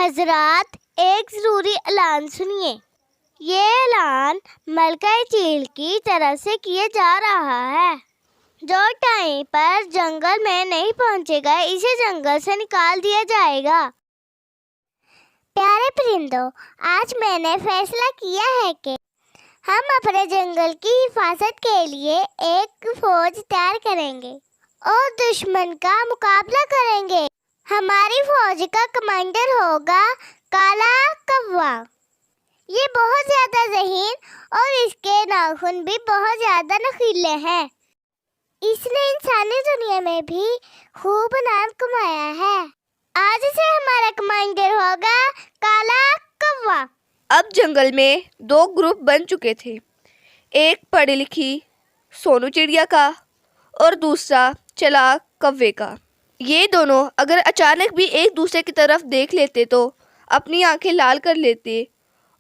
حضرات، ایک ضروری اعلان سنیے۔ یہ اعلان ملکہ چیل کی طرف سے کیا جا رہا ہے۔ جو ٹائم پر جنگل میں نہیں پہنچے گا اسے جنگل سے نکال دیا جائے گا۔ پیارے پرندوں، آج میں نے فیصلہ کیا ہے کہ ہم اپنے جنگل کی حفاظت کے لیے ایک فوج تیار کریں گے اور دشمن کا مقابلہ کریں گے۔ ہماری فوج کا کمانڈر ہوگا کالا کوا۔ یہ بہت زیادہ ذہین اور اس کے ناخن بھی بہت زیادہ نخیلے ہیں۔ اس نے انسانی دنیا میں بھی خوب نام کمایا ہے۔ آج سے ہمارا کمانڈر ہوگا کالا کوا۔ اب جنگل میں 2 گروپ بن چکے تھے، ایک پڑھی لکھی سونو چڑیا کا اور دوسرا چلاک کوے کا۔ یہ دونوں اگر اچانک بھی ایک دوسرے کی طرف دیکھ لیتے تو اپنی آنکھیں لال کر لیتے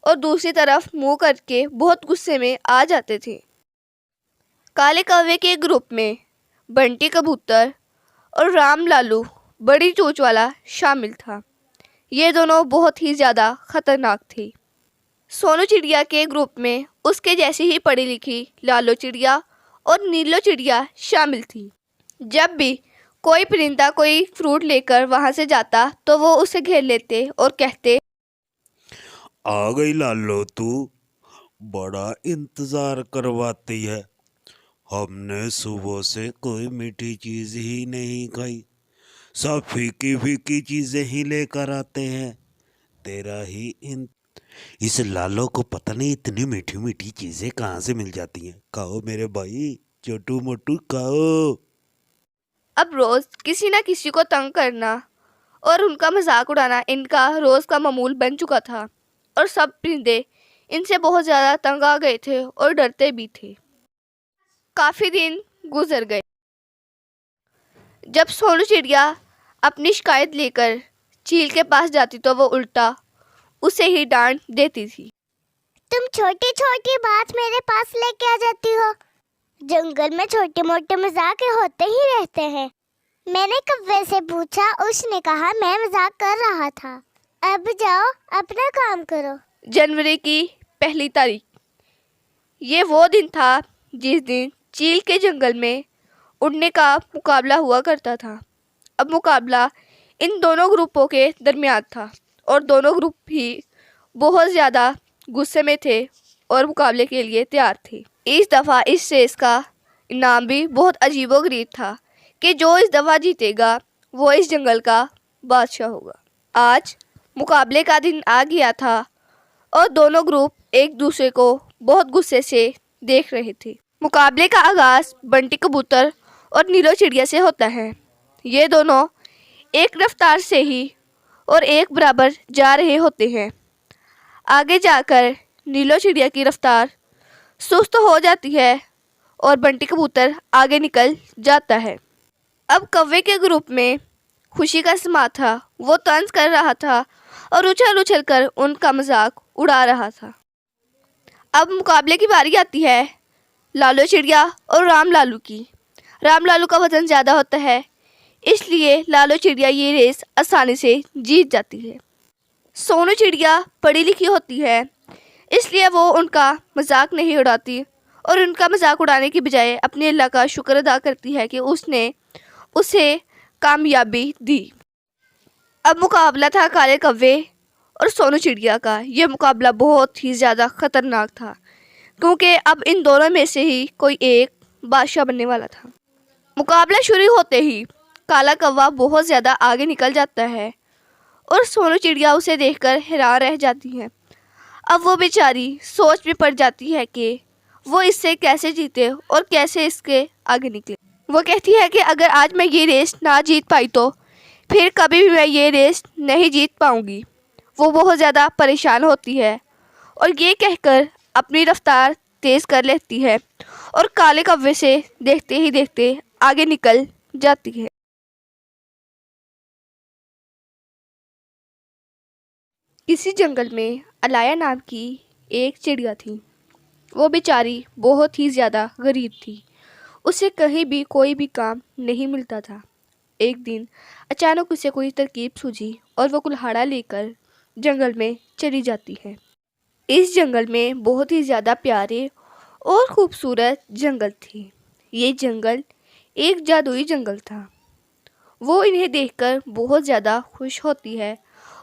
اور دوسری طرف منہ کر کے بہت غصے میں آ جاتے تھے۔ کالے کوے کے گروپ میں بنٹی کبوتر اور رام لالو بڑی چونچ والا شامل تھا۔ یہ دونوں بہت ہی زیادہ خطرناک تھے۔ سونو چڑیا کے گروپ میں اس کے جیسی ہی پڑھی لکھی لالو چڑیا اور نیلو چڑیا شامل تھی۔ جب بھی کوئی پرندہ کوئی فروٹ لے کر وہاں سے جاتا تو وہ اسے گھیر لیتے اور کہتے، آ گئی لالو، تو بڑا انتظار کرواتی ہے۔ ہم نے صبح سے کوئی میٹھی چیز ہی نہیں کھائی، سب پھیکی پھیکی چیزیں ہی لے کر آتے ہیں۔ تیرا ہی اس لالو کو پتہ نہیں اتنی میٹھی میٹھی چیزیں کہاں سے مل جاتی ہیں۔ کھاؤ میرے بھائی، چھوٹو موٹو کھاؤ۔ اب روز کسی نہ کسی کو تنگ کرنا اور ان کا مذاق اڑانا ان کا روز کا معمول بن چکا تھا، اور سب پرندے ان سے بہت زیادہ تنگ آ گئے تھے اور ڈرتے بھی تھے۔ کافی دن گزر گئے۔ جب سونو چڑیا اپنی شکایت لے کر چیل کے پاس جاتی تو وہ الٹا اسے ہی ڈانٹ دیتی تھی۔ تم چھوٹی چھوٹی بات میرے پاس لے کے آ جاتی ہو۔ جنگل میں چھوٹے موٹے مذاق ہوتے ہی رہتے ہیں۔ میں نے کوے سے پوچھا، اس نے کہا میں مذاق کر رہا تھا۔ اب جاؤ اپنا کام کرو۔ جنوری کی 1 تاریخ، یہ وہ دن تھا جس دن چیل کے جنگل میں اڑنے کا مقابلہ ہوا کرتا تھا۔ اب مقابلہ ان دونوں گروپوں کے درمیان تھا اور دونوں گروپ بھی بہت زیادہ غصے میں تھے اور مقابلے کے لیے تیار تھے۔ اس دفعہ اس ریس کا انعام بھی بہت عجیب و غریب تھا کہ جو اس دفعہ جیتے گا وہ اس جنگل کا بادشاہ ہوگا۔ آج مقابلے کا دن آ گیا تھا اور دونوں گروپ ایک دوسرے کو بہت غصے سے دیکھ رہے تھے۔ مقابلے کا آغاز بنٹی کبوتر اور نیلو چڑیا سے ہوتا ہے۔ یہ دونوں ایک رفتار سے ہی اور ایک برابر جا رہے ہوتے ہیں۔ آگے جا کر نیلو چڑیا کی رفتار سست ہو جاتی ہے اور بنٹی کبوتر آگے نکل جاتا ہے۔ اب کوے کے گروپ میں خوشی کا سما تھا، وہ طنز کر رہا تھا اور اچھل اچھل کر ان کا مذاق اڑا رہا تھا۔ اب مقابلے کی باری آتی ہے لالو چڑیا اور رام لالو کی۔ رام لالو کا وزن زیادہ ہوتا ہے، اس لیے لالو چڑیا یہ ریس آسانی سے جیت جاتی ہے۔ سونو چڑیا پڑھی لکھی ہوتی ہے، اس لیے وہ ان کا مذاق نہیں اڑاتی اور ان کا مذاق اڑانے کی بجائے اپنے اللہ کا شکر ادا کرتی ہے کہ اس نے اسے کامیابی دی۔ اب مقابلہ تھا کالے کوے اور سونو چڑیا کا۔ یہ مقابلہ بہت ہی زیادہ خطرناک تھا کیونکہ اب ان دونوں میں سے ہی کوئی ایک بادشاہ بننے والا تھا۔ مقابلہ شروع ہوتے ہی کالا کوا بہت زیادہ آگے نکل جاتا ہے اور سونو چڑیا اسے دیکھ کر حیران رہ جاتی ہے۔ اب وہ بیچاری سوچ میں پڑ جاتی ہے کہ وہ اس سے کیسے جیتے اور کیسے اس کے آگے نکلے۔ وہ کہتی ہے کہ اگر آج میں یہ ریس نہ جیت پائی تو پھر کبھی بھی میں یہ ریس نہیں جیت پاؤں گی۔ وہ بہت زیادہ پریشان ہوتی ہے اور یہ کہہ کر اپنی رفتار تیز کر لیتی ہے اور کالے کوے سے دیکھتے ہی دیکھتے آگے نکل جاتی ہے۔ کسی جنگل میں الایا نام کی ایک چڑیا تھی۔ وہ بیچاری بہت ہی زیادہ غریب تھی، اسے کہیں بھی کوئی بھی کام نہیں ملتا تھا۔ ایک دن اچانک اسے کوئی ترکیب سوجھی اور وہ کلہاڑا لے کر جنگل میں چلی جاتی ہے۔ اس جنگل میں بہت ہی زیادہ پیارے اور خوبصورت جنگل تھے۔ یہ جنگل ایک جادوئی جنگل تھا۔ وہ انہیں دیکھ کر بہت زیادہ خوش ہوتی ہے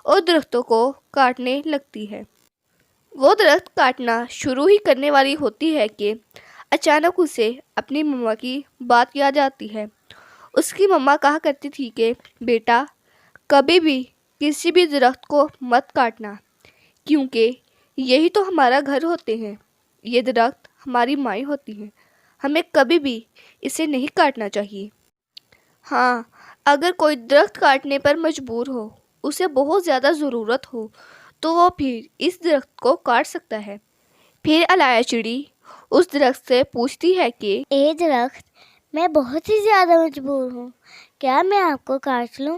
اور درختوں کو کاٹنے لگتی ہے۔ وہ درخت کاٹنا شروع ہی کرنے والی ہوتی ہے کہ اچانک اسے اپنی مما کی بات یاد آتی ہے۔ اس کی مما کہا کرتی تھی کہ بیٹا کبھی بھی کسی بھی درخت کو مت کاٹنا، کیونکہ یہی تو ہمارا گھر ہوتے ہیں۔ یہ درخت ہماری مائیں ہوتی ہیں، ہمیں کبھی بھی اسے نہیں کاٹنا چاہیے۔ ہاں، اگر کوئی درخت کاٹنے پر مجبور ہو، اسے بہت زیادہ ضرورت ہو، تو وہ پھر اس درخت کو کاٹ سکتا ہے۔ پھر الایا چڑی اس درخت سے پوچھتی ہے کہ اے درخت، میں بہت ہی زیادہ مجبور ہوں، کیا میں آپ کو کاٹ لوں؟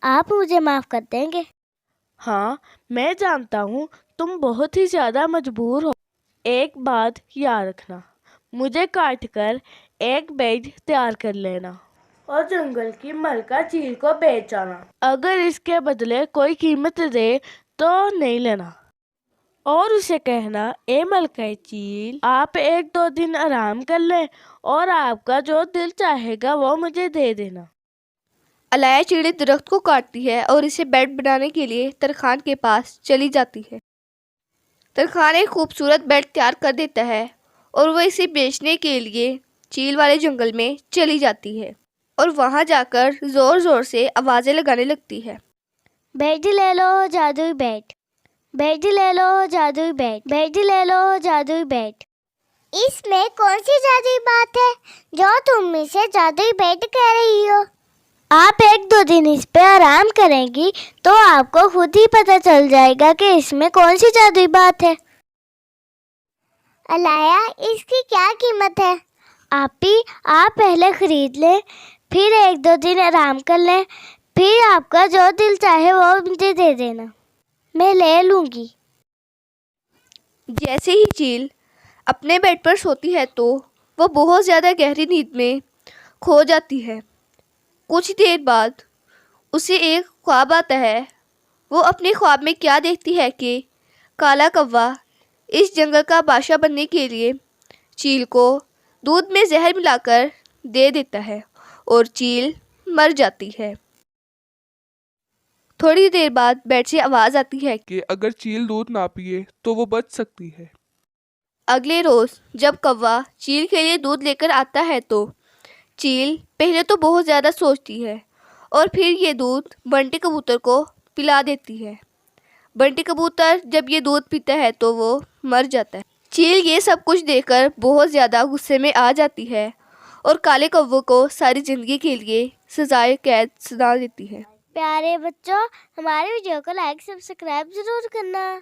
آپ مجھے معاف کر دیں گے؟ ہاں، میں جانتا ہوں تم بہت ہی زیادہ مجبور ہو۔ ایک بات یاد رکھنا، مجھے کاٹ کر ایک بیج تیار کر لینا اور جنگل کی ملکہ چیل کو بیچ آنا۔ اگر اس کے بدلے کوئی قیمت دے تو نہیں لینا، اور اسے کہنا اے ملکہ چیل، آپ 1-2 دن آرام کر لیں اور آپ کا جو دل چاہے گا وہ مجھے دے دینا۔ الایا چڑی درخت کو کاٹتی ہے اور اسے بیٹ بنانے کے لیے ترخان کے پاس چلی جاتی ہے۔ ترخان ایک خوبصورت بیٹ تیار کر دیتا ہے اور وہ اسے بیچنے کے لیے چیل والے جنگل میں چلی جاتی ہے اور وہاں جا کر زور زور سے آوازیں لگانے لگتی ہے۔ بیٹ لے لو جادوئی بیٹ، بیٹ لے لو جادوئی بیٹ، بیٹ لے لو جادوئی بیٹ۔ اس میں کون سی جادوئی بات ہے جو تم اسے جادوئی بیٹ کہہ رہی ہو؟ آپ 1-2 دن اس پہ آرام کریں گی تو آپ کو خود ہی پتہ چل جائے گا کہ اس میں کون سی جادوئی بات ہے۔ الایا، اس کی کیا قیمت ہے؟ آپ پہلے خرید لیں، پھر 1-2 دن آرام کر لیں، پھر آپ کا جو دل چاہے وہ مجھے دے دینا، میں لے لوں گی۔ جیسے ہی چیل اپنے بیڈ پر سوتی ہے تو وہ بہت زیادہ گہری نیند میں کھو جاتی ہے۔ کچھ دیر بعد اسے ایک خواب آتا ہے۔ وہ اپنے خواب میں کیا دیکھتی ہے کہ کالا کوا اس جنگل کا بادشاہ بننے کے لیے چیل کو دودھ میں زہر ملا کر دے دیتا ہے اور چیل مر جاتی ہے۔ تھوڑی دیر بعد بیڈ سے آواز آتی ہے کہ اگر چیل دودھ نہ پیے تو وہ بچ سکتی ہے۔ اگلے روز جب کوا چیل کے لیے دودھ لے کر آتا ہے تو چیل پہلے تو بہت زیادہ سوچتی ہے اور پھر یہ دودھ بنٹی کبوتر کو پلا دیتی ہے۔ بنٹی کبوتر جب یہ دودھ پیتا ہے تو وہ مر جاتا ہے۔ چیل یہ سب کچھ دیکھ کر بہت زیادہ غصے میں آ جاتی ہے اور کالے کوے کو ساری زندگی کے لیے سزائے قید سنا دیتی ہے۔ پیارے بچوں، ہمارے ویڈیو کو لائک سبسکرائب ضرور کرنا۔